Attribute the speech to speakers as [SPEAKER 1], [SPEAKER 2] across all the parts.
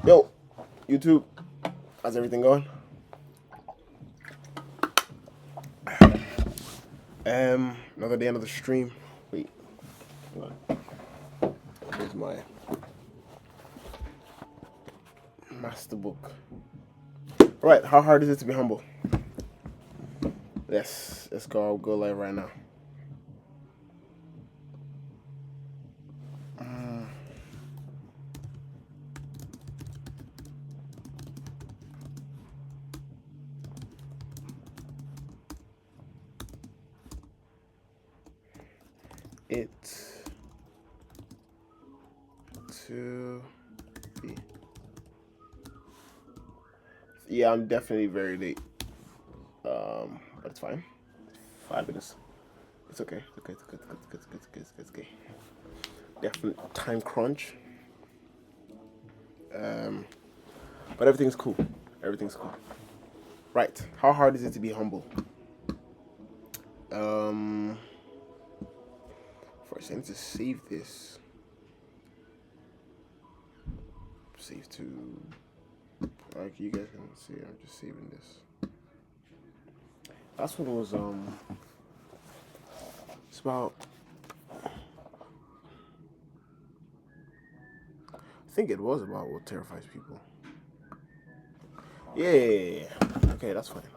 [SPEAKER 1] Yo, YouTube, how's everything going? Another day, another stream. Wait, hold on. Here's my master book. All right, how hard is it to be humble? Let's go. I'll go live right now. It to be. Yeah, I'm definitely very late. But it's fine. 5 minutes. It's okay. It's okay. It's okay. It's okay. Definite time crunch. But everything's cool. Everything's cool. Right. How hard is it to be humble? First, I need to save this. Save to. Like you guys can see, I'm just saving this. Last one was It's about. I think it was about what terrifies people. Yeah. Okay, that's fine.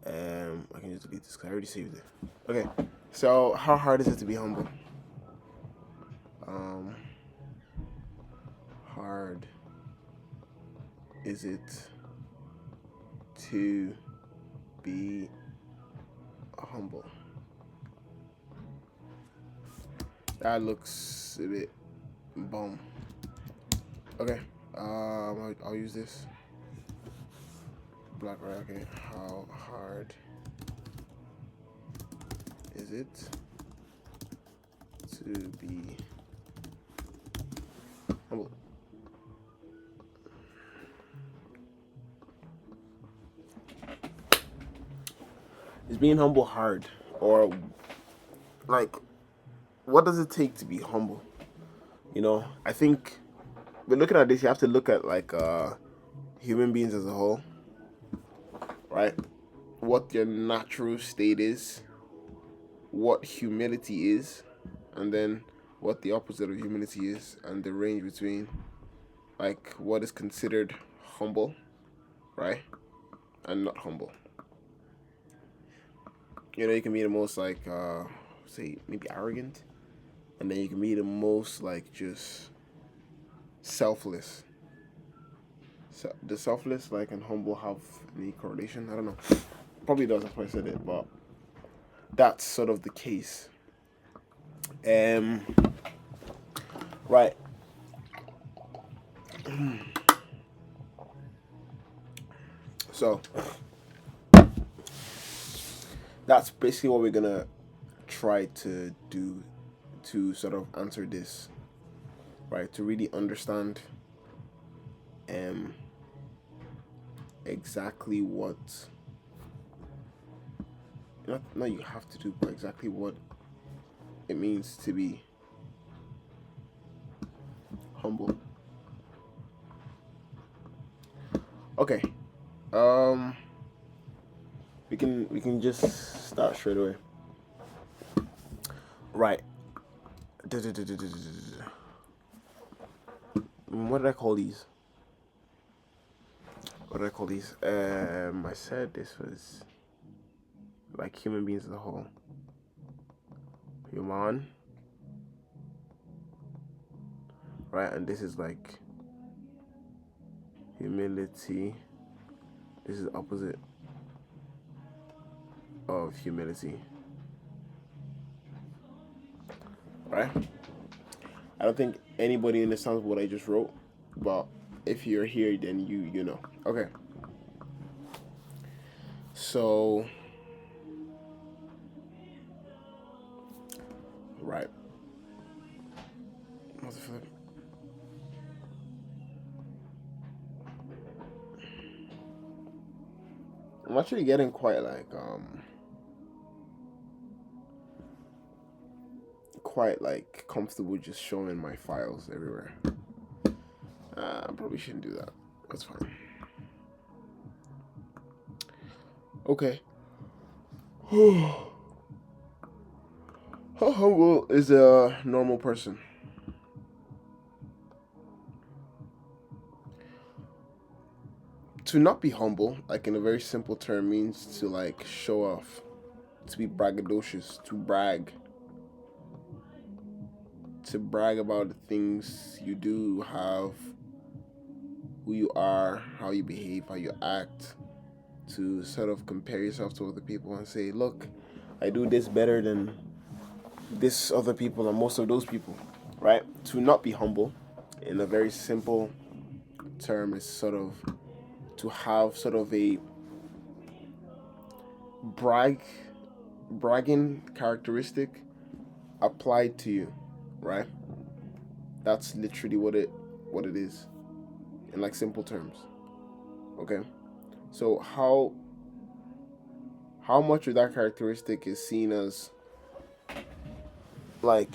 [SPEAKER 1] I can just delete this because I already saved it. Okay. So, how hard is it to be humble? Hard is it to be humble? That looks a bit bum. Okay. I'll use this. Black, right? Okay. How hard is it to be humble? Is being humble hard? Or, like, what does it take to be humble? I think we're looking at this, you have to look at, like, human beings as a whole, right? What your natural state is, what humility is, and then what the opposite of humility is, and the range between, like, what is considered humble, right, and not humble. You can be the most, like, say, maybe arrogant, and then you can be the most, like, just selfless. So the selfless, like, and humble have any correlation? I don't know. Probably does. That's why I said it, but that's sort of the case. Right. So that's basically what we're gonna try to do to sort of answer this, right? To really understand exactly what not you have to do, but exactly what it means to be humble. Okay. We can just start straight away. Right. What did I call these? I said this was like human beings as a whole. Human. Right, and this is like humility. This is the opposite of humility. Right? I don't think anybody understands what I just wrote, but if you're here, then you know. Okay. So, right. What's the flip? I'm actually getting quite like comfortable just showing my files everywhere. I'm probably shouldn't do that. That's fine. Okay. How humble is a normal person? To not be humble, like in a very simple term, means to like show off, to be braggadocious, to brag about the things you do, have, who you are, how you behave, how you act, to sort of compare yourself to other people and say, look, I do this better than this other people and most of those people, right? To not be humble, in a very simple term, is sort of to have sort of a bragging characteristic applied to you, right? That's literally what it is in like simple terms. Okay. So how much of that characteristic is seen as like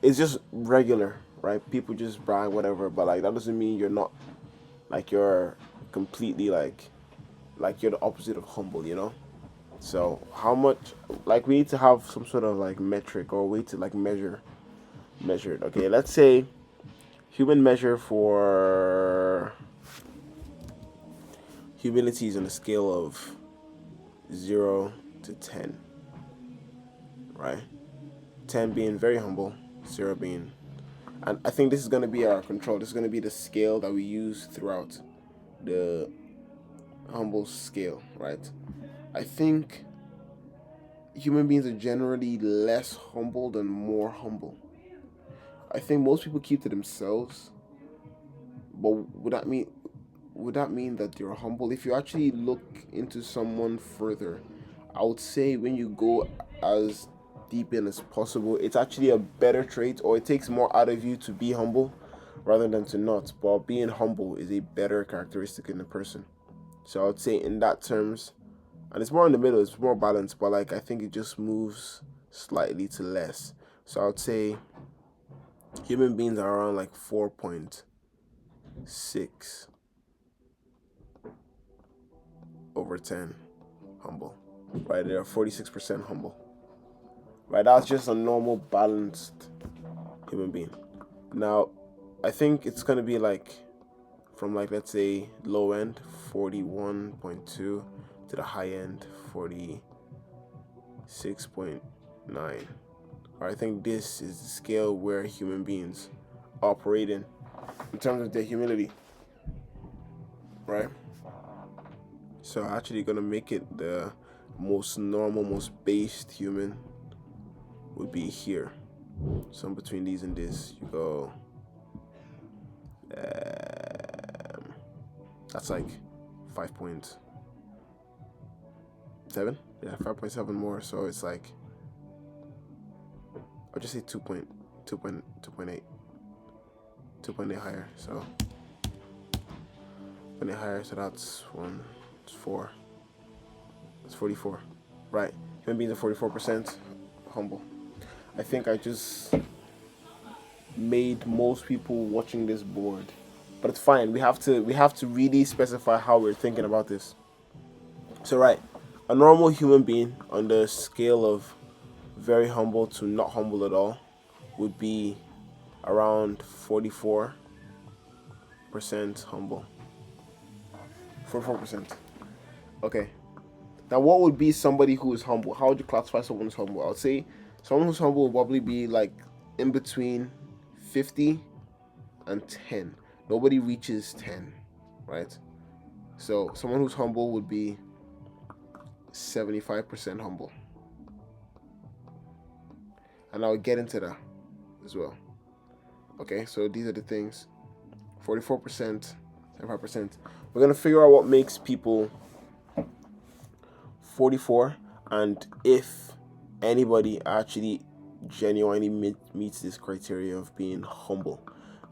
[SPEAKER 1] it's just regular, right? People just brag whatever, but like that doesn't mean you're not like you're completely like you're the opposite of humble, you know? So how much like we need to have some sort of like metric or way to like measure it. Okay, let's say human measure for humility is on a scale of 0 to 10, right? 10 being very humble, 0 being, and I think this is going to be our control. This is going to be the scale that we use throughout the humble scale, right? I think human beings are generally less humble than more humble. I think most people keep to themselves, but would that mean that they're humble? If you actually look into someone further, I would say when you go as deep in as possible, it's actually a better trait, or it takes more out of you to be humble rather than to not. But being humble is a better characteristic in a person. So I would say in that terms, and it's more in the middle, it's more balanced, but like I think it just moves slightly to less. So I would say human beings are around like 4.6 over 10 humble, right? They are 46% humble, right? That's just a normal balanced human being. Now I think it's gonna be like from like let's say low end 41.2 to the high end 46.9. I think this is the scale where human beings operate in terms of their humility, right? So actually gonna make it the most normal, most based human would be here. So in between these and this, you go. That's like 5.7. Yeah, 5.7 more. So it's like I'll just say 2.8 higher. So 2.8 higher. So that's 4. That's 44, right? Human beings are 44% humble. I think I just made most people watching this bored, but it's fine. We have to really specify how we're thinking about this. So right, a normal human being on the scale of very humble to not humble at all would be around 44% humble. 44%. Okay. Now, what would be somebody who is humble? How would you classify someone who's humble? I would say someone who's humble would probably be like in between 50 and 10. Nobody reaches 10, right? So someone who's humble would be 75% humble. And I'll get into that as well. Okay, so these are the things. 44%, 75%. We're going to figure out what makes people 44 and if anybody actually genuinely meets this criteria of being humble.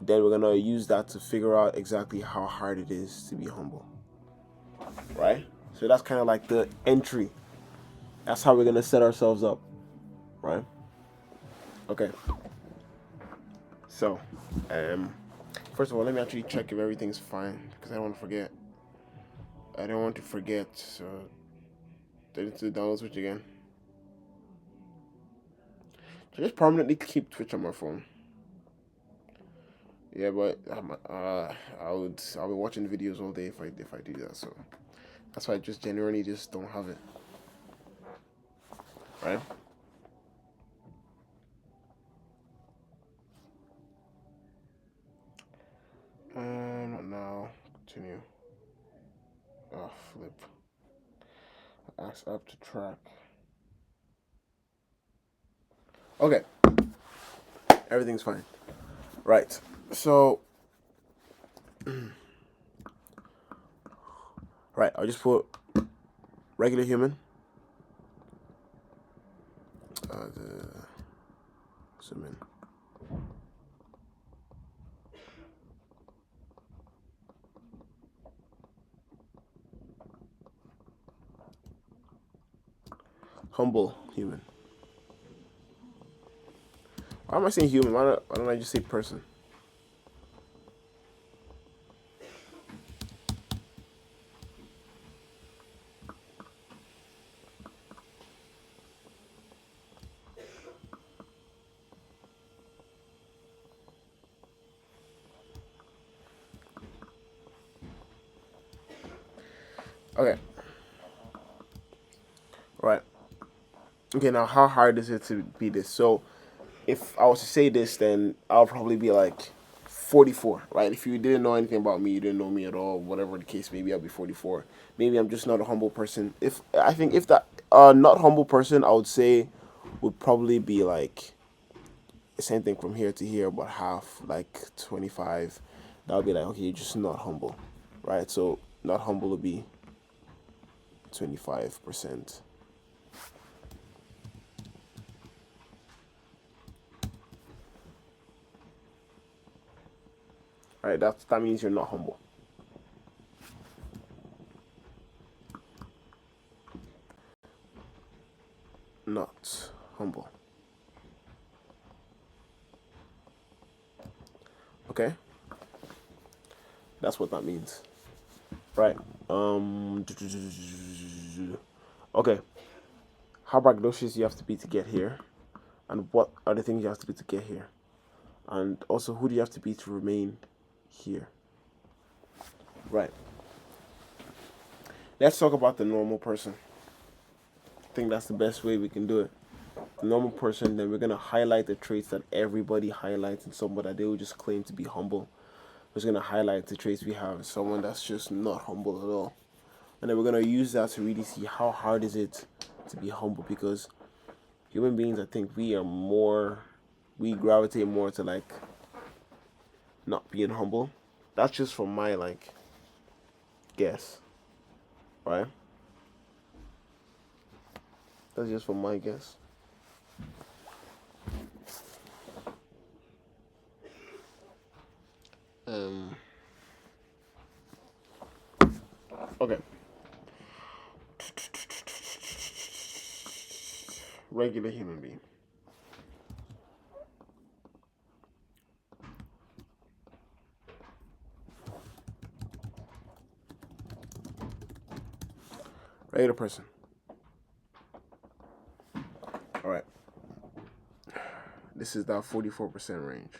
[SPEAKER 1] Then we're going to use that to figure out exactly how hard it is to be humble. Right? So that's kind of like the entry. That's how we're going to set ourselves up. Right? Okay. So, First of all, let me actually check if everything's fine because I don't want to forget. I don't want to forget, so I need to download Twitch again. I just permanently keep Twitch on my phone. Yeah, but I'll be watching videos all day if I do that. So that's why I just genuinely just don't have it. Right? Not now. Continue. Oh, flip. Ask up to track. Okay. Everything's fine. Right. So, right. I'll just put regular human. Zoom in. Humble human. Why am I saying human? Why don't I just say person? Okay. Right. Okay, now how hard is it to be this? So, if I was to say this, then I'll probably be like 44, right? If you didn't know anything about me, you didn't know me at all, whatever the case may be, I'll be 44. Maybe I'm just not a humble person. If that not humble person, I would say would probably be like the same thing from here to here, but half, like 25. That would be like, okay, you're just not humble, right? So not humble would be 25%. Right, that means you're not humble. Not humble. Okay? That's what that means. Right. Okay. How braggadocious you have to be to get here, and what are the things you have to be to get here, and also who do you have to be to remain here? Right. Let's talk about the normal person. I think that's the best way we can do it. The normal person, then we're gonna highlight the traits that everybody highlights in someone that they will just claim to be humble. We're just gonna highlight the traits we have in someone that's just not humble at all. And then we're gonna use that to really see how hard is it to be humble, because human beings, I think we gravitate more to like not being humble. That's just from my like guess, right? That's just from my guess. Um. Okay. Regular human being. Regular person. All right. This is that 44% range.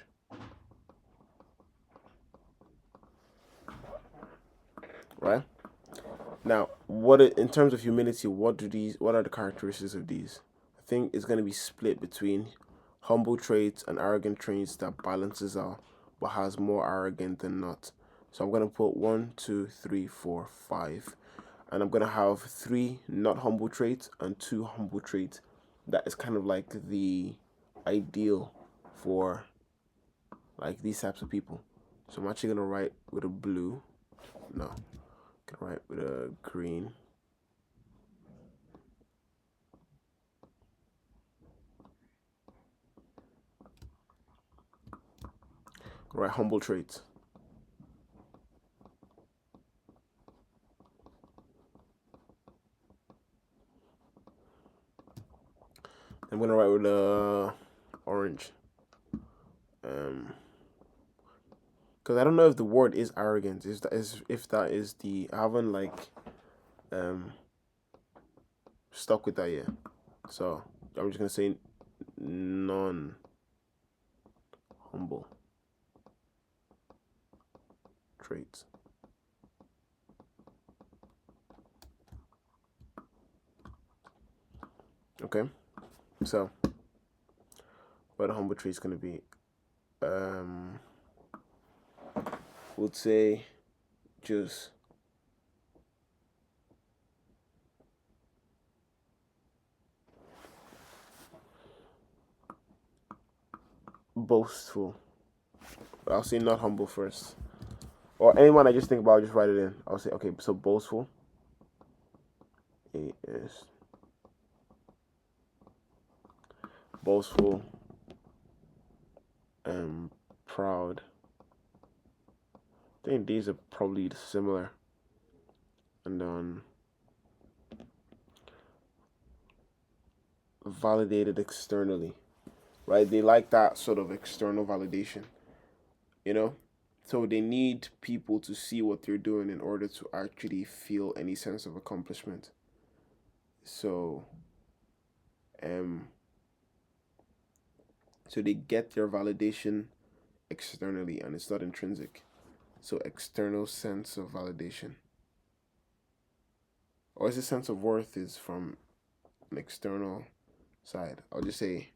[SPEAKER 1] Right? Now, in terms of humility, what are the characteristics of these? I think it's going to be split between humble traits and arrogant traits that balances out but has more arrogant than not. So I'm going to put 1, 2, 3, 4, 5. And I'm going to have 3 not humble traits and 2 humble traits. That is kind of like the ideal for like these types of people. So I'm actually going to write with a blue. No. I'm going to write with a green. Right, humble traits. I'm gonna write with orange. Because I don't know if the word is arrogance. Is that is if that is the I haven't like um stuck with that yet. So I'm just gonna say non humble traits. Okay. So what a humble trait is gonna be. Um would say just boastful. But I'll say not humble first. Or anyone I just think about, I'll just write it in. I'll say, okay, so boastful. A is boastful and proud. I think these are probably similar. And then validated externally, right? They like that sort of external validation, you know? So they need people to see what they're doing in order to actually feel any sense of accomplishment. So, um, so they get their validation externally and it's not intrinsic. So external sense of validation. Or is the sense of worth is from an external side. I'll just say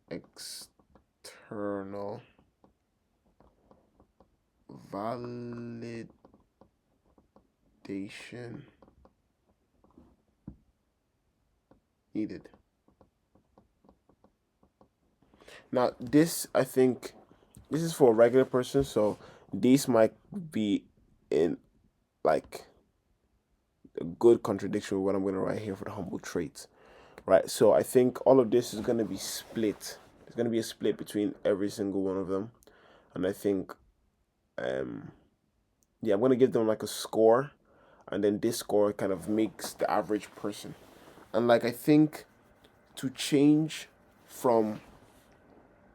[SPEAKER 1] external validation needed. Now, this I think this is for a regular person, so this might be in like a good contradiction with what I'm going to write here for the humble traits, right? So I think all of this is going to be split. There's going to be a split between every single one of them, and I think, um, yeah, I'm going to give them like a score, and then this score kind of makes the average person, and like I think to change from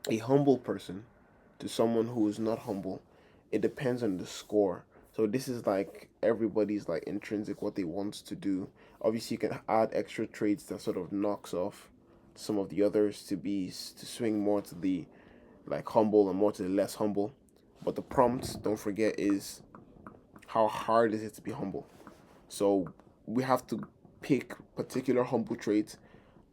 [SPEAKER 1] a humble person to someone who is not humble, it depends on the score. So this is like everybody's like intrinsic what they want to do. Obviously, you can add extra traits that sort of knocks off some of the others to swing more to the like humble and more to the less humble. But the prompt, don't forget, is how hard is it to be humble. So we have to pick particular humble traits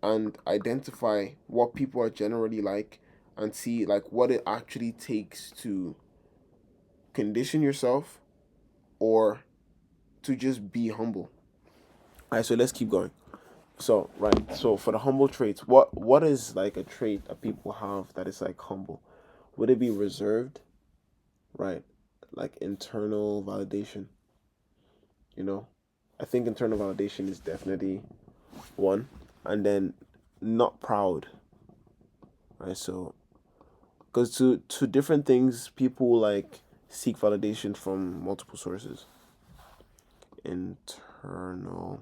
[SPEAKER 1] and identify what people are generally like and see like what it actually takes to condition yourself or to just be humble. All right, so let's keep going. So right, so for the humble traits, what is like a trait that people have that is like humble? Would it be reserved? Right, like internal validation. You know, I think internal validation is definitely one, and then not proud. Right, so because to different things, people like seek validation from multiple sources. Internal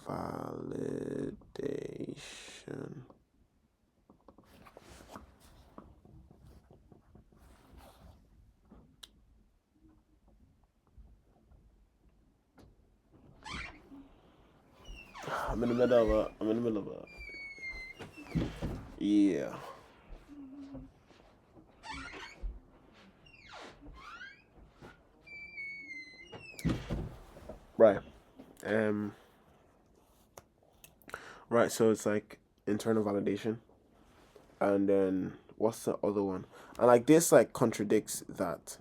[SPEAKER 1] validation. I'm in the middle of a. I'm in the middle of a. Yeah. Right. Um. Right. So it's like internal validation, and then what's the other one? And like this, like contradicts that,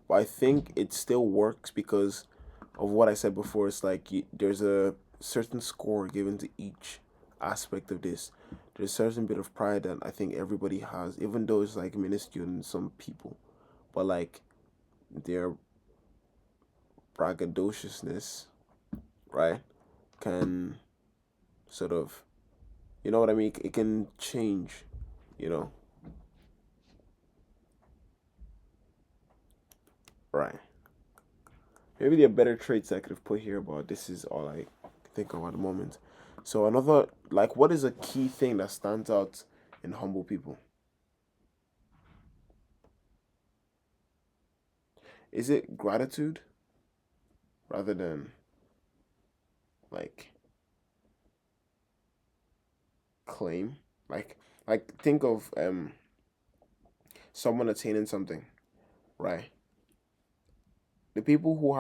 [SPEAKER 1] but I think it still works because of what I said before. It's like there's a certain score given to each aspect of this. There's a certain bit of pride that I think everybody has, even though it's like minuscule in some people. But like their braggadociousness, right, can sort of, you know what I mean? It can change, you know, right. Maybe there are better traits I could have put here, but this is all I think of at the moment. So another, like, what is a key thing that stands out in humble people? Is it gratitude rather than like claim? Like think of someone attaining something, right? The people who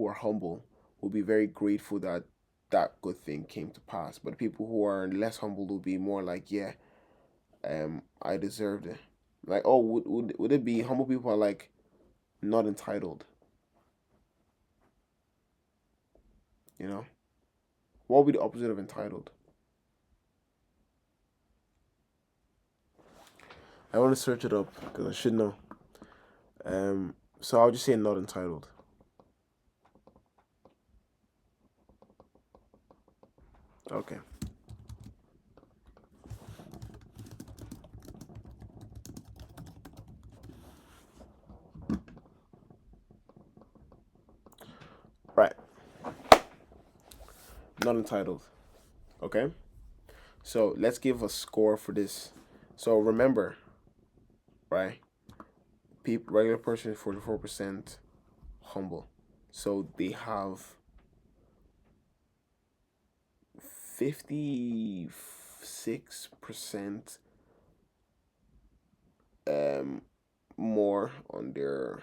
[SPEAKER 1] are humble will be very grateful that that good thing came to pass. But the people who are less humble will be more like, yeah, I deserved it. Like, oh, would it be humble people are like not entitled? You know, what would be the opposite of entitled? I want to search it up because I should know. So I'll just say not entitled. Okay. Right. Not entitled. Okay. So let's give a score for this. So remember, right? People, regular person, 44% humble. So they have 56% um more on their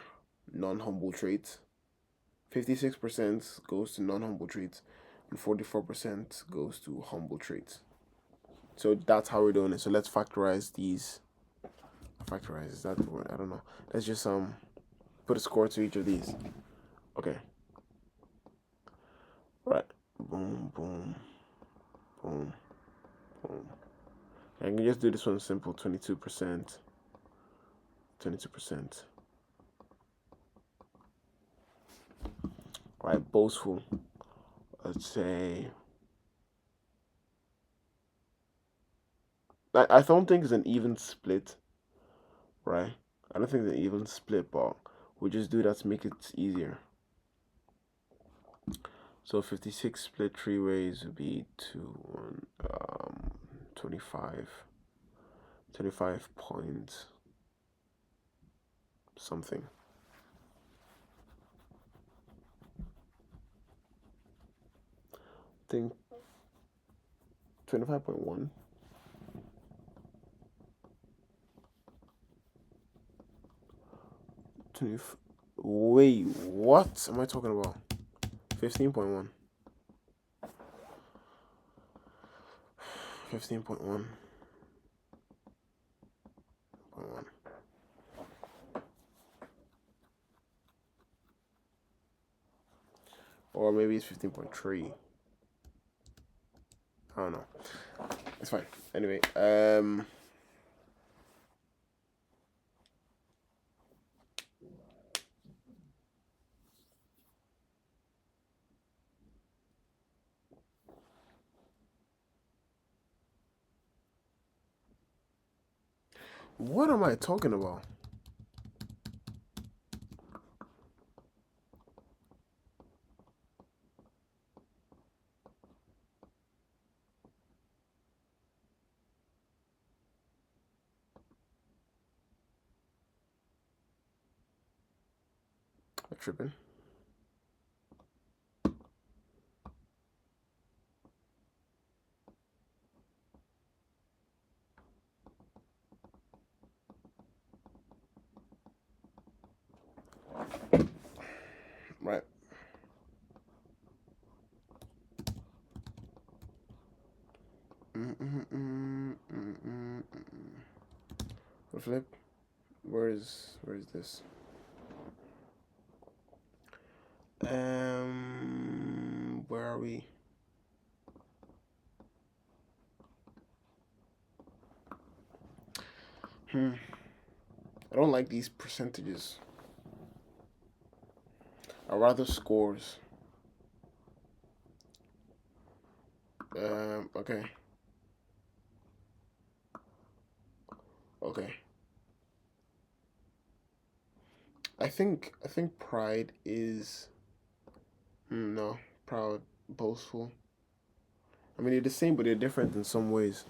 [SPEAKER 1] non-humble traits. 56% goes to non-humble traits, and 44% goes to humble traits. So that's how we're doing it. So let's factorize these. Factorize, is that the word? I don't know. Let's just put a score to each of these. Okay. Right. Boom, boom, boom, boom. I can just do this one simple. 22%. 22%. Right. Boastful. Let's say. I don't think it's an even split, right? I don't think it's an even split, but we'll just do that to make it easier. So 56 split three ways would be 2, 1, 25, 25 points something. I think 25.1. 20, wait, what am I talking about? 15.1. 15.1. Or maybe it's 15.3. I don't know. It's fine. Anyway, what am I talking about? I'm tripping. Right. Flip. Where's this? Where are we? I don't like these percentages. I rather scores. Okay. Okay. I think pride is no, proud, boastful. I mean, they're the same, but they're different in some ways,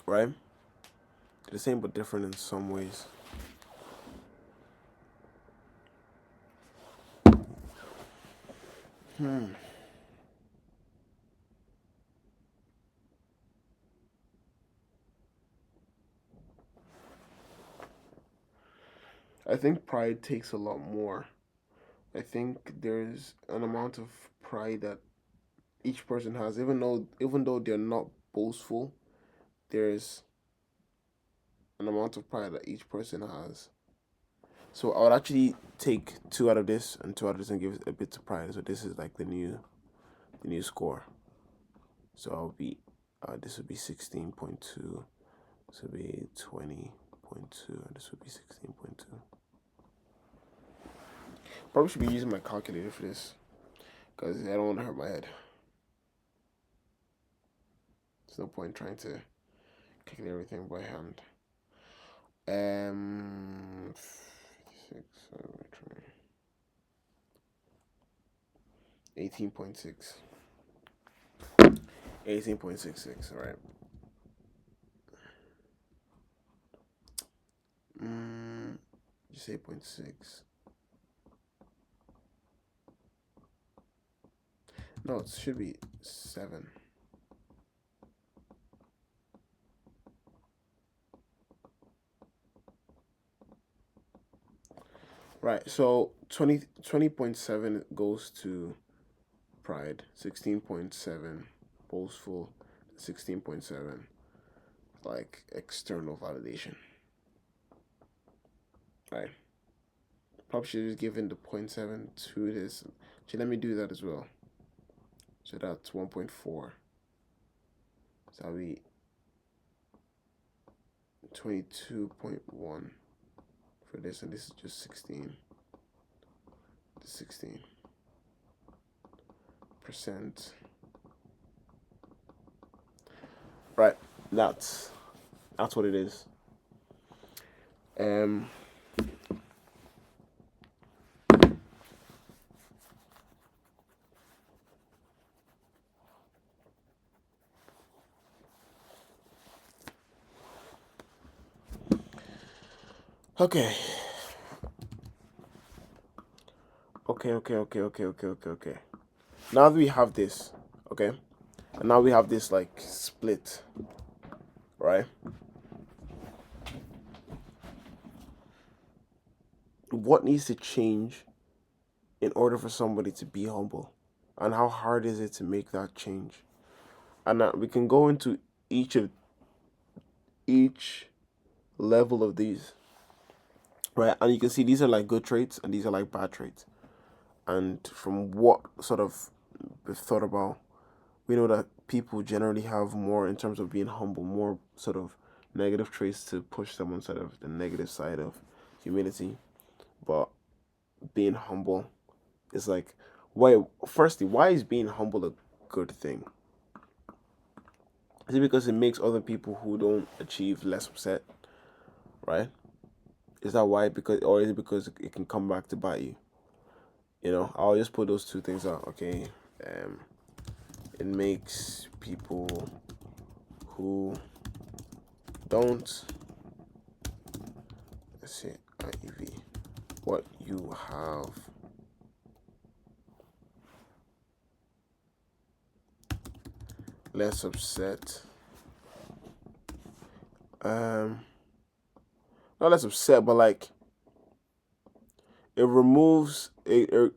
[SPEAKER 1] right? They're the same, but different in some ways. I think pride takes a lot more. I think there's an amount of pride that each person has, even though they're not boastful, there's an amount of pride that each person has. So I would actually take two out of this and two out of this and give it a bit of pride. So this is like the new score. So I'll be this would be 16.2. This would be 20.2, and this would be 16.2. Probably should be using my calculator for this because I don't want to hurt my head. There's no point trying to calculate everything by hand. 56, 18.6. 18.66, all right. Just 8.6. No, it should be 7. Right, so 20.7 goes to pride, 16.7 boastful, 16.7 like external validation. Right. Probably should have just given the 0.7 to this. So let me do that as well. So that's 1.4. So that'll be 22.1 for this, and this is just 16. 16%. Right. That's what it is. Okay. Okay. Now that we have this, okay, and now we have this like split, right? What needs to change in order for somebody to be humble, and how hard is it to make that change? And we can go into each level of these, right? And you can see these are like good traits and these are like bad traits. And from what sort of we've thought about, we know that people generally have more in terms of being humble, more sort of negative traits to push them on sort of the negative side of humility. But being humble is like, why is being humble a good thing? Is it because it makes other people who don't achieve less upset, right? Is that why? Or is it because it can come back to bite you? I'll just put those two things out. Okay, it makes people who don't, let's see, IEV, what you have less upset. Not less upset, but like it removes a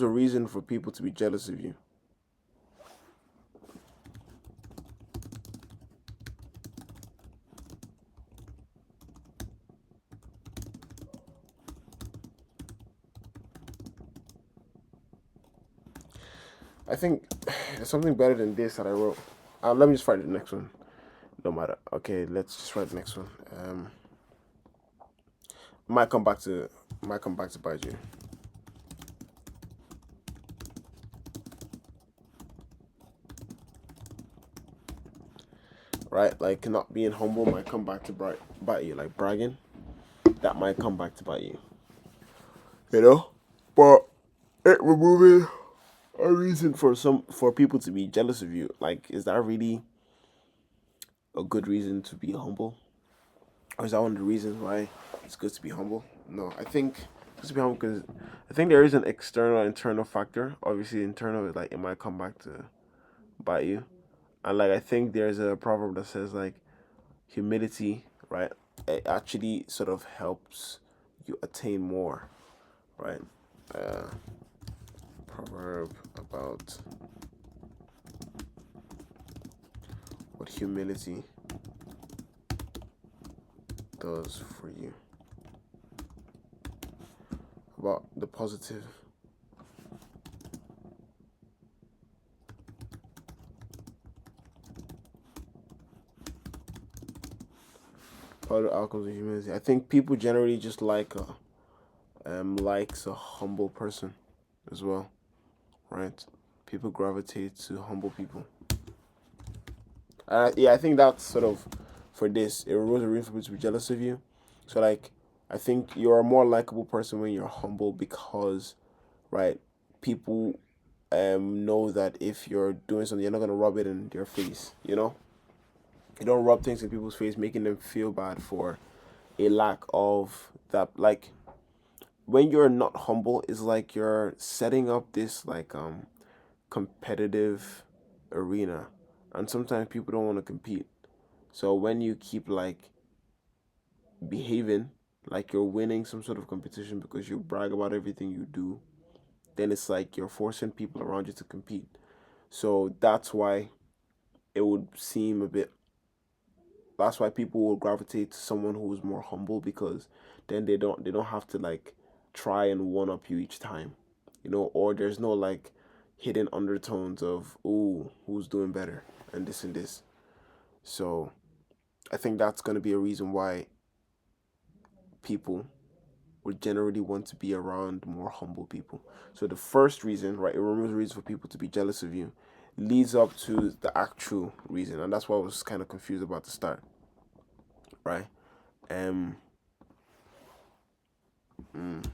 [SPEAKER 1] reason for people to be jealous of you. I think there's something better than this that I wrote. Let me just write the next one. No matter. Okay, let's just write the next one. Might come back to bite you. Right, like not being humble might come back to bite you. Like bragging, that might come back to bite you. But it removing a reason for people to be jealous of you. Like, is that really a good reason to be humble? Or is that one of the reasons why it's good to be humble? No, I think it's good to be humble because I think there is an external and internal factor. Obviously, internal is like it might come back to bite you. And like I think there's a proverb that says like humility, right? It actually sort of helps you attain more, right? Uh, Proverb about what humility does for you. About the positive outcomes of humility. I think people generally just likes a humble person as well, right? People gravitate to humble people. Yeah, I think that's sort of for this. It removes a reason for people to be jealous of you. So like, I think you're a more likable person when you're humble because, right, people know that if you're doing something, you're not gonna rub it in their face. You don't rub things in people's face, making them feel bad for a lack of that. Like when you're not humble, it's like you're setting up this like competitive arena, and sometimes people don't want to compete. So when you keep like behaving like you're winning some sort of competition because you brag about everything you do, then it's like you're forcing people around you to compete. So it would seem a bit that's why people will gravitate to someone who's more humble because then they don't have to like try and one up you each time. Or there's no like hidden undertones of ooh, who's doing better and this and this. So I think that's gonna be a reason why people would generally want to be around more humble people. So the first reason, right, it removes the reason for people to be jealous of you, leads up to the actual reason, and that's why I was kind of confused about the start, right? Um, mm,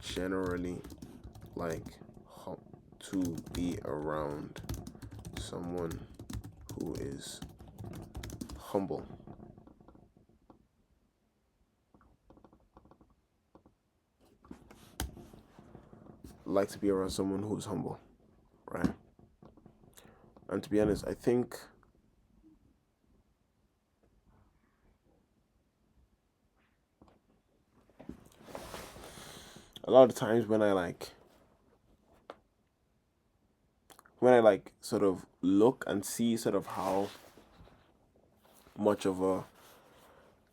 [SPEAKER 1] Generally like to be around someone who is humble. Like to be around someone who's humble, right? And to be honest, I think a lot of times when I like sort of look and see sort of how much of a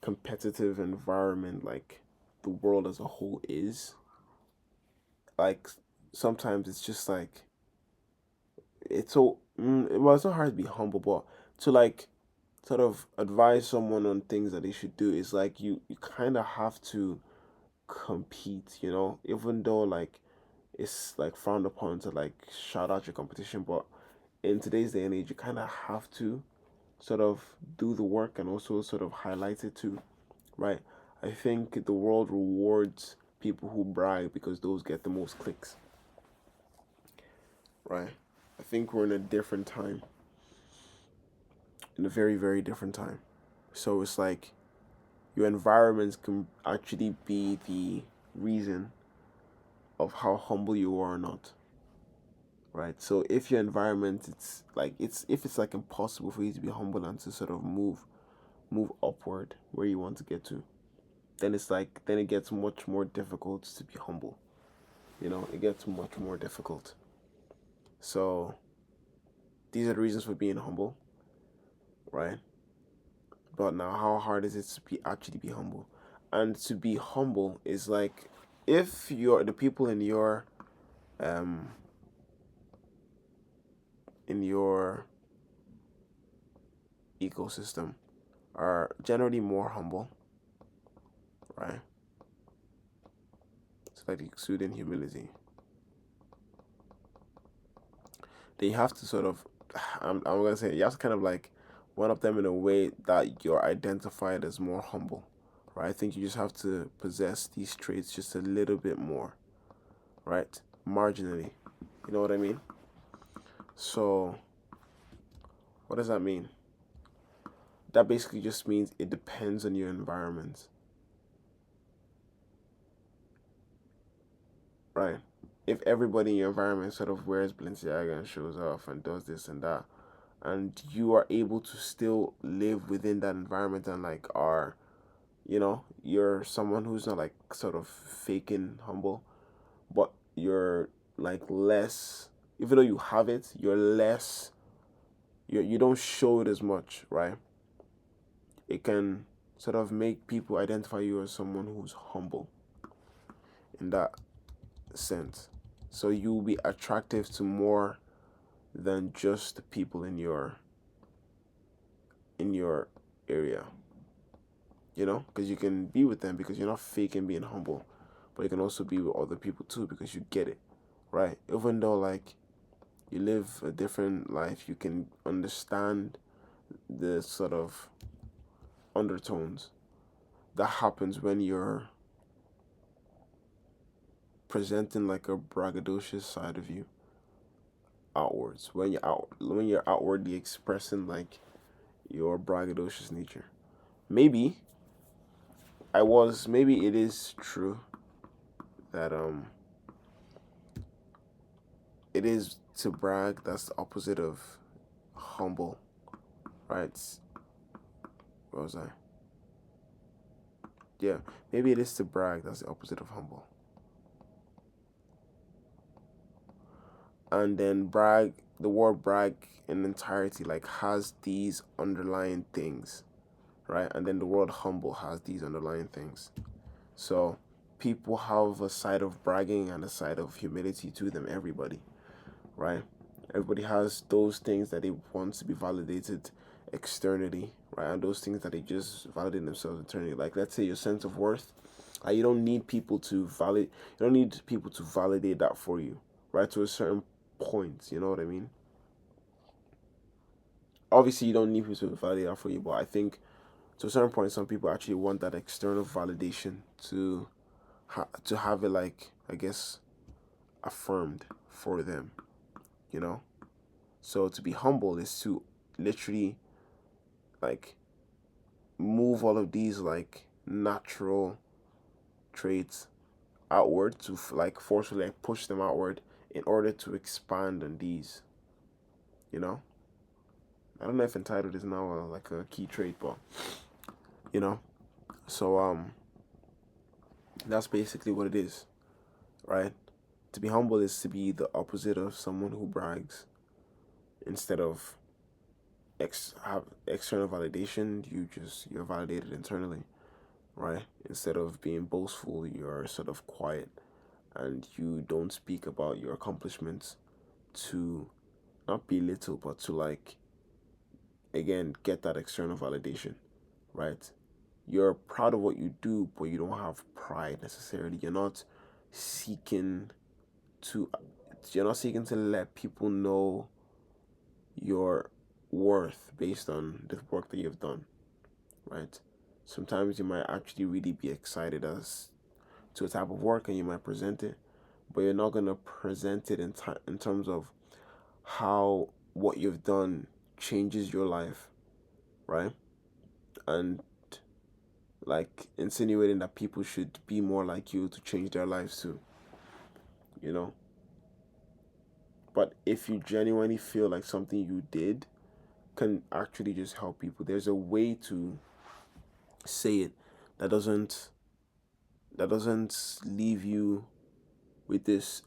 [SPEAKER 1] competitive environment like the world as a whole is, like sometimes it's just like well, it's not hard to be humble, but to like sort of advise someone on things that they should do is like you kind of have to compete, even though like it's like frowned upon to like shout out your competition, but in today's day and age you kind of have to sort of do the work and also sort of highlight it too, right? I think the world rewards people who brag because those get the most clicks, right? I think we're in a different time, in a very, very different time. So it's like your environments can actually be the reason of how humble you are or not, right? So if your environment, if it's like impossible for you to be humble and to sort of move upward where you want to get to, then it gets much more difficult to be humble. It gets much more difficult. So these are the reasons for being humble, right? But now, how hard is it to actually be humble? And to be humble is like if you're the people um in your ecosystem are generally more humble, right? It's like exuding humility. They have to sort of, I'm gonna say, you have to kind of like one up them in a way that you're identified as more humble, right? I think you just have to possess these traits just a little bit more, right? marginally. You know what I mean? So, what does that mean? That basically just means it depends on your environment, right? If everybody in your environment sort of wears Balenciaga and shows off and does this and that, and you are able to still live within that environment and like are, you're someone who's not like sort of faking humble, but you're like less, even though you have it, you're less, you don't show it as much, right? It can sort of make people identify you as someone who's humble in that sense. So you'll be attractive to more than just the people in your area, because you can be with them because you're not faking being humble, but you can also be with other people too because you get it, right? Even though like you live a different life, you can understand the sort of undertones that happens when you're presenting like a braggadocious side of you outwards, when you're outwardly expressing like your braggadocious nature. Maybe it is true that it is to brag that's the opposite of humble, right? What was I? Yeah, maybe it is to brag that's the opposite of humble. And then the word brag in entirety like has these underlying things, right? And then the word humble has these underlying things. So people have a side of bragging and a side of humility to them, everybody, right? Everybody has those things that they want to be validated externally, right? And those things that they just validate themselves internally. Like let's say your sense of worth. You don't need people to validate. You don't need people to validate that for you, right? To a certain point, you know what I mean? Obviously, you don't need people to validate that for you, but I think to a certain point, some people actually want that external validation to have it like I guess affirmed for them, you know. So to be humble is to literally like move all of these like natural traits outward to like forcefully like push them outward in order to expand on these, you know. I don't know if entitled is now like a key trait, but you know. So that's basically what it is, right? To be humble is to be the opposite of someone who brags. Instead of have external validation, you're validated internally, right? Instead of being boastful, you're sort of quiet and you don't speak about your accomplishments to not belittle, but to like again get that external validation, right? You're proud of what you do, but you don't have pride necessarily. Seeking to you're not seeking to let people know your worth based on the work that you've done, right? Sometimes you might actually really be excited as to a type of work and you might present it, but you're not gonna present it in terms of how what you've done changes your life, right? And like insinuating that people should be more like you to change their lives too, you know. But if you genuinely feel like something you did can actually just help people, there's a way to say it that doesn't leave you with this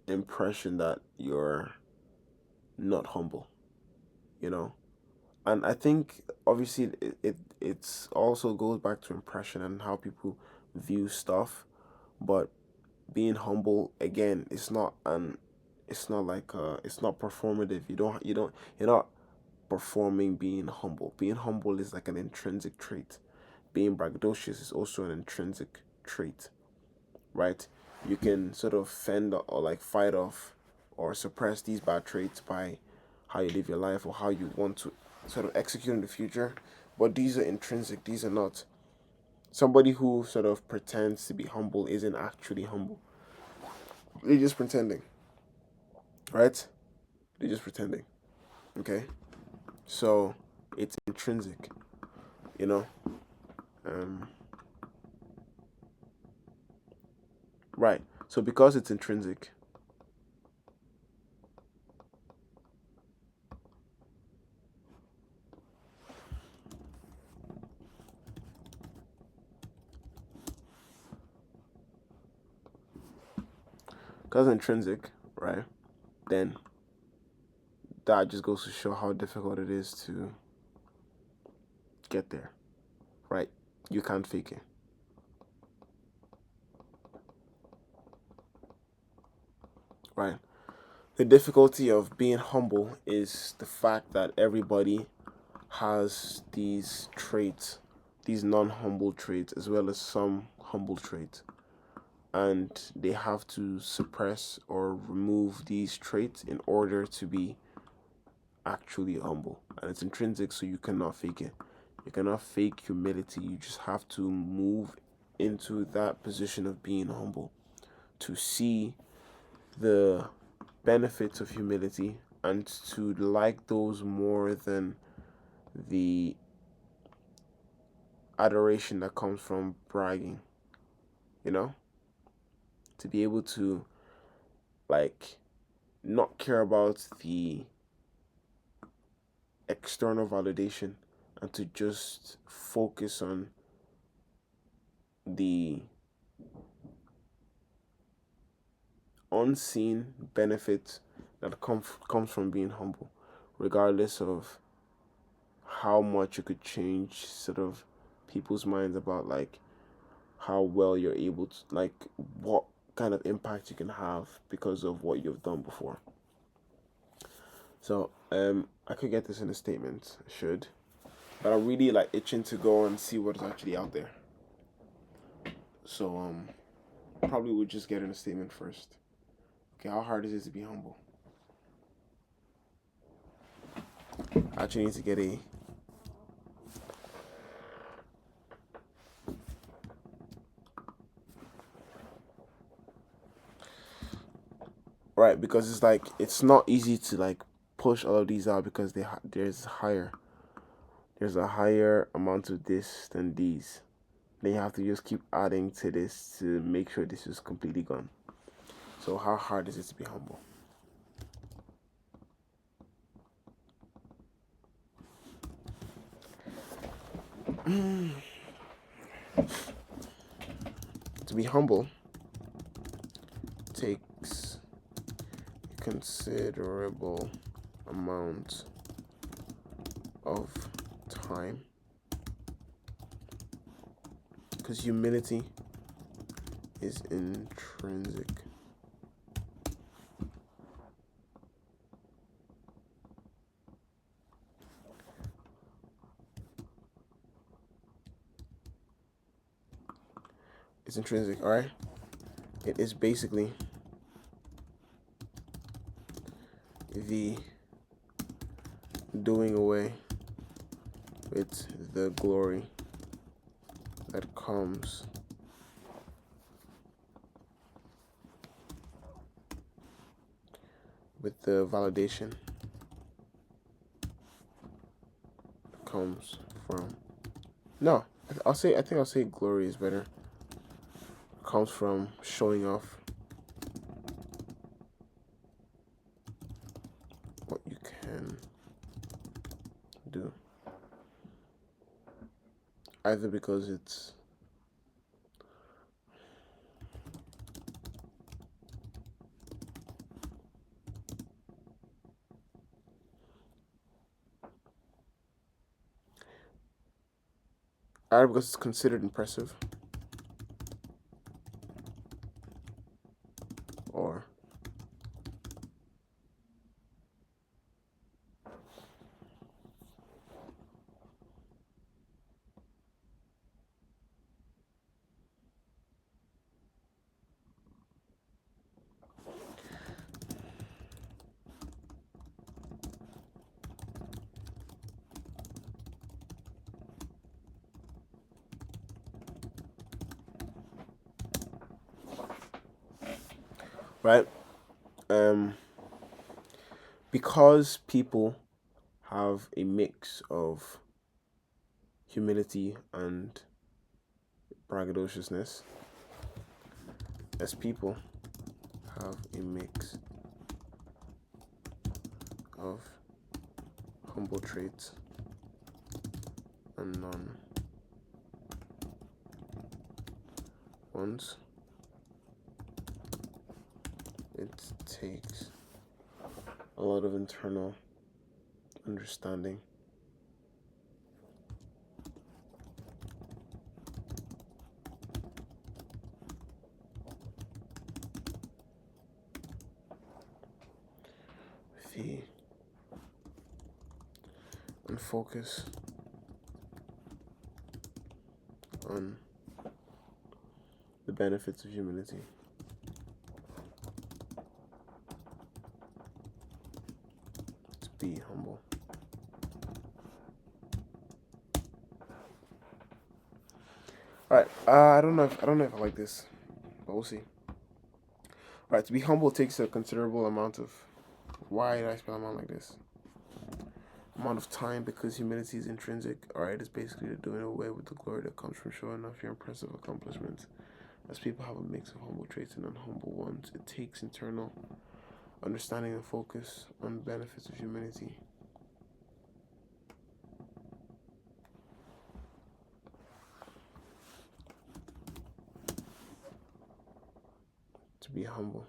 [SPEAKER 1] impression that you're not humble, you know. And I think obviously it's also goes back to impression and how people view stuff, but being humble again, it's not performative. You're not performing being humble. Being humble is like an intrinsic trait. Being braggadocious is also an intrinsic trait, right? You can sort of fend or like fight off or suppress these bad traits by how you live your life or how you want to sort of execute in the future. But these are intrinsic, these are not. Somebody who sort of pretends to be humble isn't actually humble. They're just pretending, right? They're just pretending. Okay, so it's intrinsic, you know. Um, right. So because it's intrinsic, right? Then that just goes to show how difficult it is to get there, right? You can't fake it, right? The difficulty of being humble is the fact that everybody has these traits, these non humble traits, as well as some humble traits. And they have to suppress or remove these traits in order to be actually humble. And it's intrinsic, so you cannot fake it. You cannot fake humility. You just have to move into that position of being humble to see the benefits of humility and to like those more than the adoration that comes from bragging, you know? To be able to, like, not care about the external validation and to just focus on the unseen benefits that comes from being humble, regardless of how much you could change sort of people's minds about like how well you're able to, like, what kind of impact you can have because of what you've done before. So I could get this in a statement, I should, but I'm really like itching to go and see what's actually out there. So probably would just get in a statement first. Okay, how hard is it to be humble? I actually need to get a right, because it's like it's not easy to like push all of these out because there's a higher amount of this than these. Then you have to just keep adding to this to make sure this is completely gone. So how hard is it to be humble? To be humble takes a considerable amount of time because humility is intrinsic. It's intrinsic, all right? It is basically the doing away with the glory that comes with the validation that comes from no I think I'll say glory is better. Comes from showing off what you can do, either because it's considered impressive, or right? Um, because people have a mix of humility and braggadociousness, as people have a mix of humble traits and non ones, it takes a lot of internal understanding the and focus on the benefits of humility. To be humble. All right. I don't know if I like this, but we'll see. All right. To be humble takes a considerable amount of. Why did I spell amount like this? Amount of time, because humility is intrinsic. All right. It's basically doing away with the glory that comes from showing off your impressive accomplishments. As people have a mix of humble traits and unhumble ones, it takes internal understanding and focus on the benefits of humility. To be humble.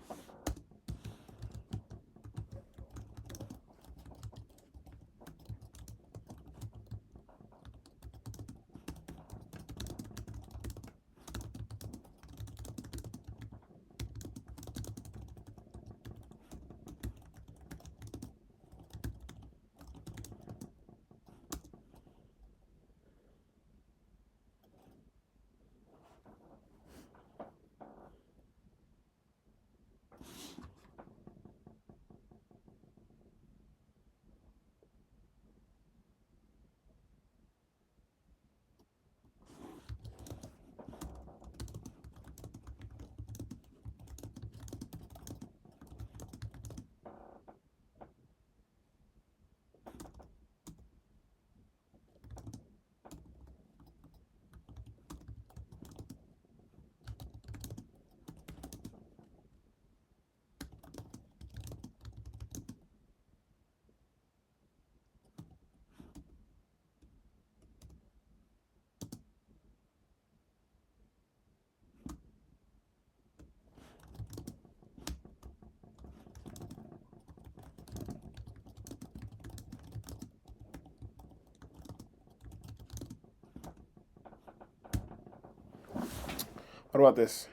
[SPEAKER 1] What about this?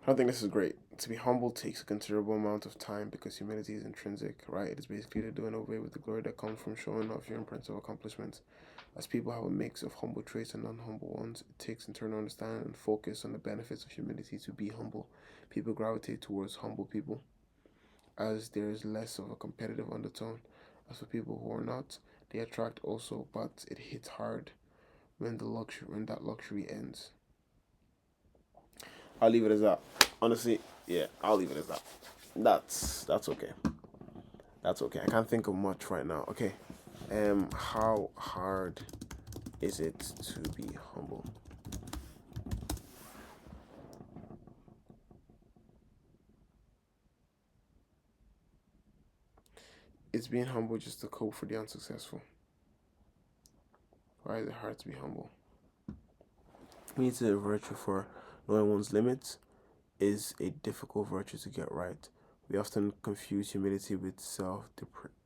[SPEAKER 1] I don't think this is great. To be humble takes a considerable amount of time, because humility is intrinsic, right? It is basically the doing away with the glory that comes from showing off your impressive accomplishments. As people have a mix of humble traits and non-humble ones, it takes internal understanding and focus on the benefits of humility to be humble. People gravitate towards humble people as there is less of a competitive undertone. As for people who are not, they attract also, but it hits hard when that luxury ends. I'll leave it as that. Honestly, yeah, I'll leave it as that. That's okay. That's okay. I can't think of much right now. Okay. How hard is it to be humble? Is being humble just a code for the unsuccessful? Why is it hard to be humble? We need to virtue for knowing one's limits is a difficult virtue to get right. We often confuse humility with self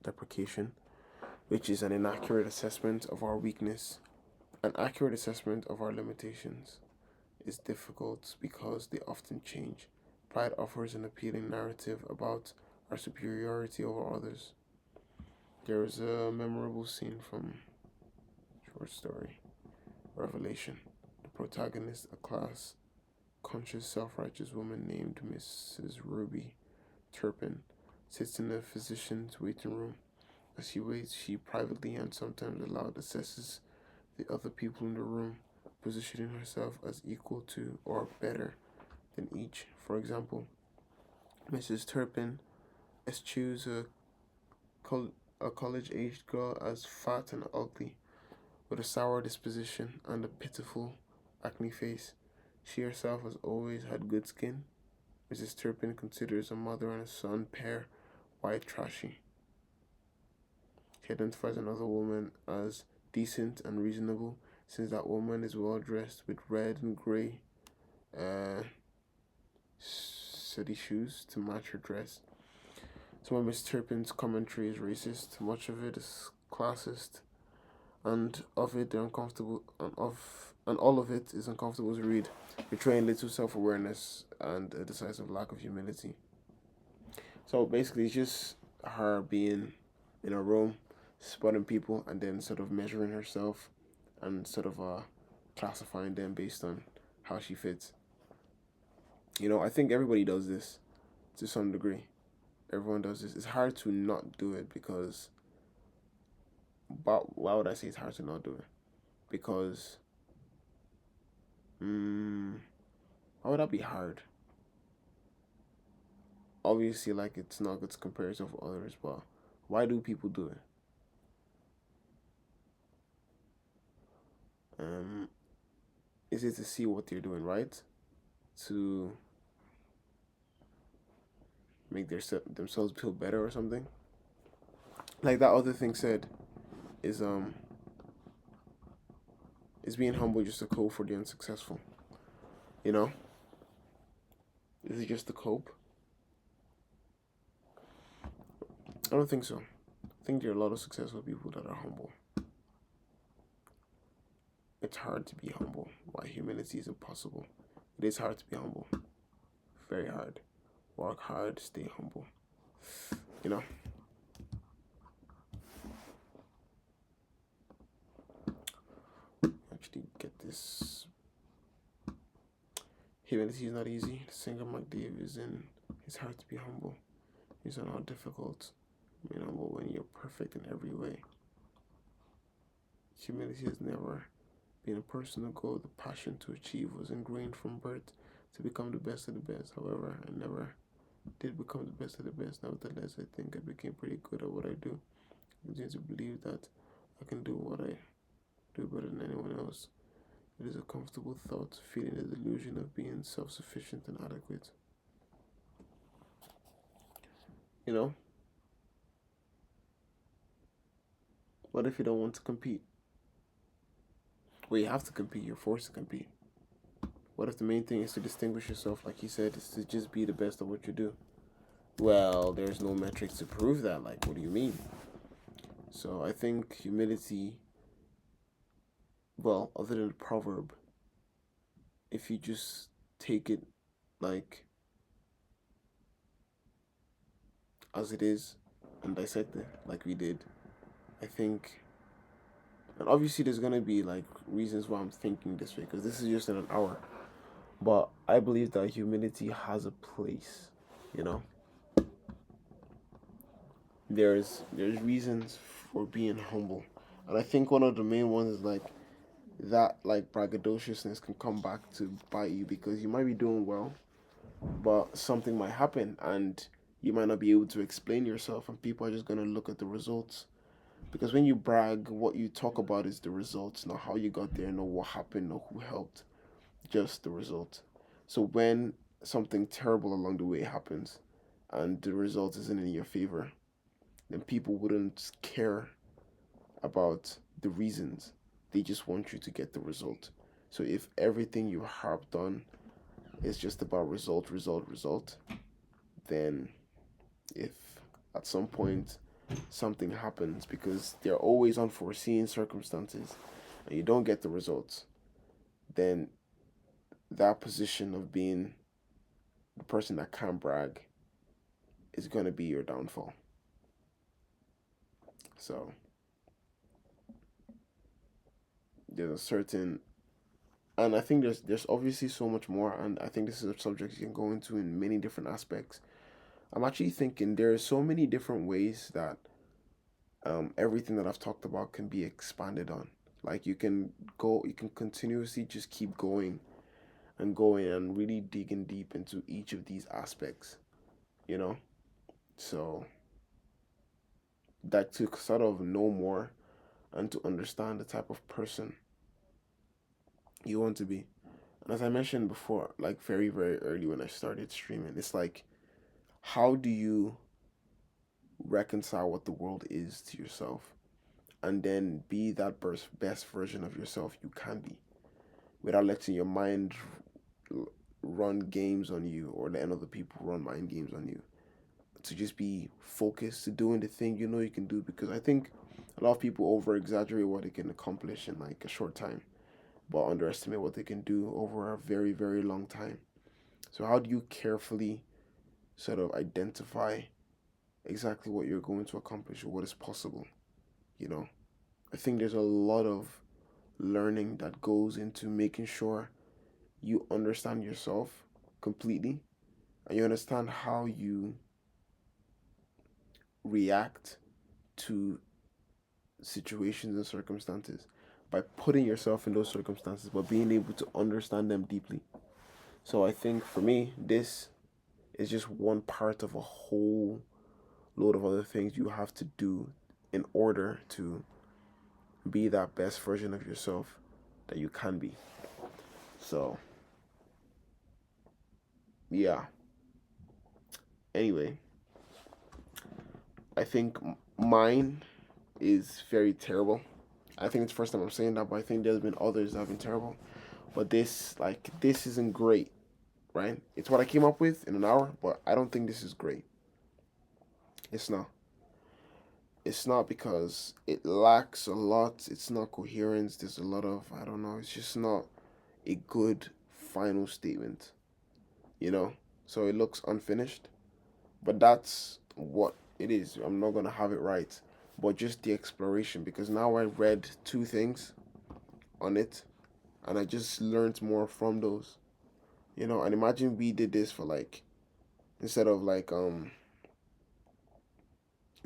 [SPEAKER 1] deprecation, which is an inaccurate assessment of our weakness. An accurate assessment of our limitations is difficult because they often change. Pride offers an appealing narrative about our superiority over others. There is a memorable scene from short story Revelation. The protagonist, a class conscious, self righteous woman named Mrs. Ruby Turpin, sits in the physician's waiting room. As she waits, she privately and sometimes aloud assesses the other people in the room, positioning herself as equal to or better than each. For example, Mrs. Turpin eschews a college-aged girl as fat and ugly, with a sour disposition and a pitiful acne face. She herself has always had good skin. Mrs. Turpin considers a mother and a son pair white trashy. She identifies another woman as decent and reasonable, since that woman is well dressed with red and grey uh, city shoes to match her dress. Some of Miss Turpin's commentary is racist, much of it is classist, and of it they're uncomfortable and all of it is uncomfortable to read, betraying little self awareness and a decisive lack of humility. So basically it's just her being in a room, spotting people and then sort of measuring herself and sort of classifying them based on how she fits. I think everybody does this to some degree. Everyone does this. It's hard to not do it because, but why would I say it's hard to not do it? Because, why would that be hard? Obviously, like it's not good to compare yourself with others, but why do people do it? Um, is it to see what they're doing right? To make themselves feel better or something? Like that other thing said, is is being humble just a code for the unsuccessful? You know? Is it just a cope? I don't think so. I think there are a lot of successful people that are humble. It's hard to be humble. Why humility is impossible. It is hard to be humble. Very hard. Work hard, stay humble. You know? Actually get this. Humility is not easy. The singer McDave is in. It's hard to be humble. It's not difficult. Being humble when you're perfect in every way. Humility has never been a personal goal. The passion to achieve was ingrained from birth to become the best of the best. However, I never did become the best of the best. Nevertheless, I think I became pretty good at what I do. I continue to believe that I can do what I do better than anyone else. It is a comfortable thought, feeling the delusion of being self sufficient and adequate. You know? What if you don't want to compete? Well, you have to compete, you're forced to compete. What if the main thing is to distinguish yourself, like you said, is to just be the best at what you do? Well, there's no metrics to prove that. Like, what do you mean? So I think humility, well, other than the proverb, if you just take it like as it is and dissect it like we did, I think, and obviously there's gonna be like reasons why I'm thinking this way because this is just in an hour, but I believe that humility has a place. You know, there's reasons for being humble, and I think one of the main ones is like that like braggadociousness can come back to bite you because you might be doing well, but something might happen and you might not be able to explain yourself, and people are just gonna look at the results. Because when you brag, what you talk about is the results, not how you got there, not what happened, not who helped, just the result. So when something terrible along the way happens and the result isn't in your favor, then people wouldn't care about the reasons. They just want you to get the result. So if everything you harped on is just about result, result, result, then if at some point something happens because there are always unforeseen circumstances and you don't get the results, then that position of being the person that can't brag is going to be your downfall. So there's a certain, and I think there's obviously so much more, and I think this is a subject you can go into in many different aspects. I'm actually thinking there are so many different ways that everything that I've talked about can be expanded on. Like you can continuously just keep going and going and really digging deep into each of these aspects. you know? So that to sort of know more and to understand the type of person you want to be. And as I mentioned before, like very, very early when I started streaming, it's like, how do you reconcile what the world is to yourself and then be that best version of yourself you can be without letting your mind run games on you or letting other people run mind games on you? To just be focused to doing the thing you know you can do, because I think a lot of people over exaggerate what they can accomplish in like a short time, but underestimate what they can do over a very, very long time. So, how do you carefully sort of identify exactly what you're going to accomplish or what is possible? You know, I think there's a lot of learning that goes into making sure you understand yourself completely and you understand how you react to situations and circumstances by putting yourself in those circumstances, but being able to understand them deeply. So I think for me, this is just one part of a whole load of other things you have to do in order to be that best version of yourself that you can be. So, yeah. Anyway, I think mine is very terrible. I think it's the first time I'm saying that, but I think there's been others that have been terrible. But this isn't great, right? It's what I came up with in an hour, but I don't think this is great. It's not. It's not because it lacks a lot. It's not coherence. There's a lot of, I don't know, it's just not a good final statement, you know? So it looks unfinished, but that's what it is. I'm not going to have it right, but just the exploration, because now I read two things on it and I just learned more from those, you know? And imagine we did this for like, instead of like,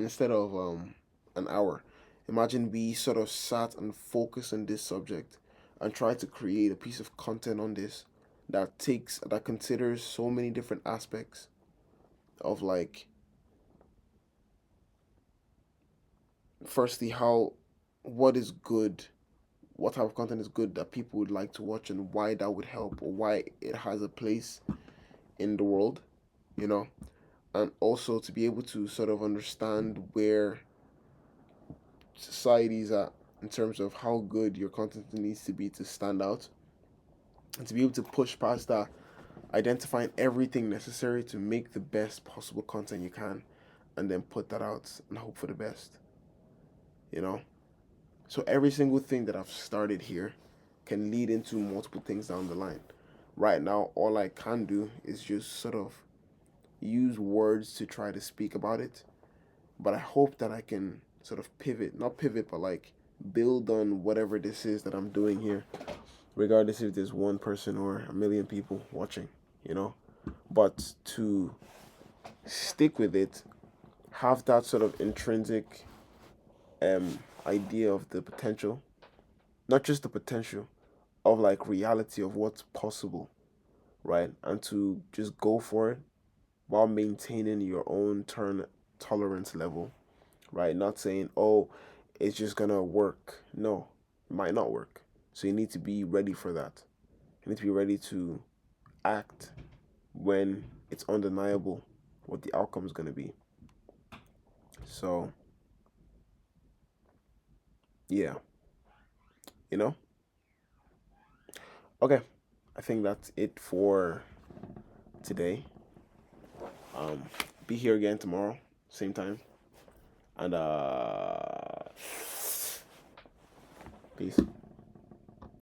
[SPEAKER 1] instead of an hour. Imagine we sort of sat and focused on this subject and tried to create a piece of content on this that considers so many different aspects of like, firstly, how what is good, what type of content is good that people would like to watch, and why that would help or why it has a place in the world, you know? And also to be able to sort of understand where society's at in terms of how good your content needs to be to stand out, and to be able to push past that, identifying everything necessary to make the best possible content you can, and then put that out and hope for the best, you know? So every single thing that I've started here can lead into multiple things down the line. Right now, all I can do is just sort of use words to try to speak about it, but I hope that I can sort of pivot, not pivot, but like build on whatever this is that I'm doing here, regardless if there's one person or a million people watching, you know? But to stick with it, have that sort of intrinsic idea of the potential, not just the potential, of like reality of what's possible, right? And to just go for it while maintaining your own turn tolerance level, right? Not saying, oh, it's just gonna work. No, it might not work. So you need to be ready for that. You need to be ready to act when it's undeniable what the outcome is gonna be. So yeah, you know? Okay. I think that's it for today. Um, be here again tomorrow, same time. And peace.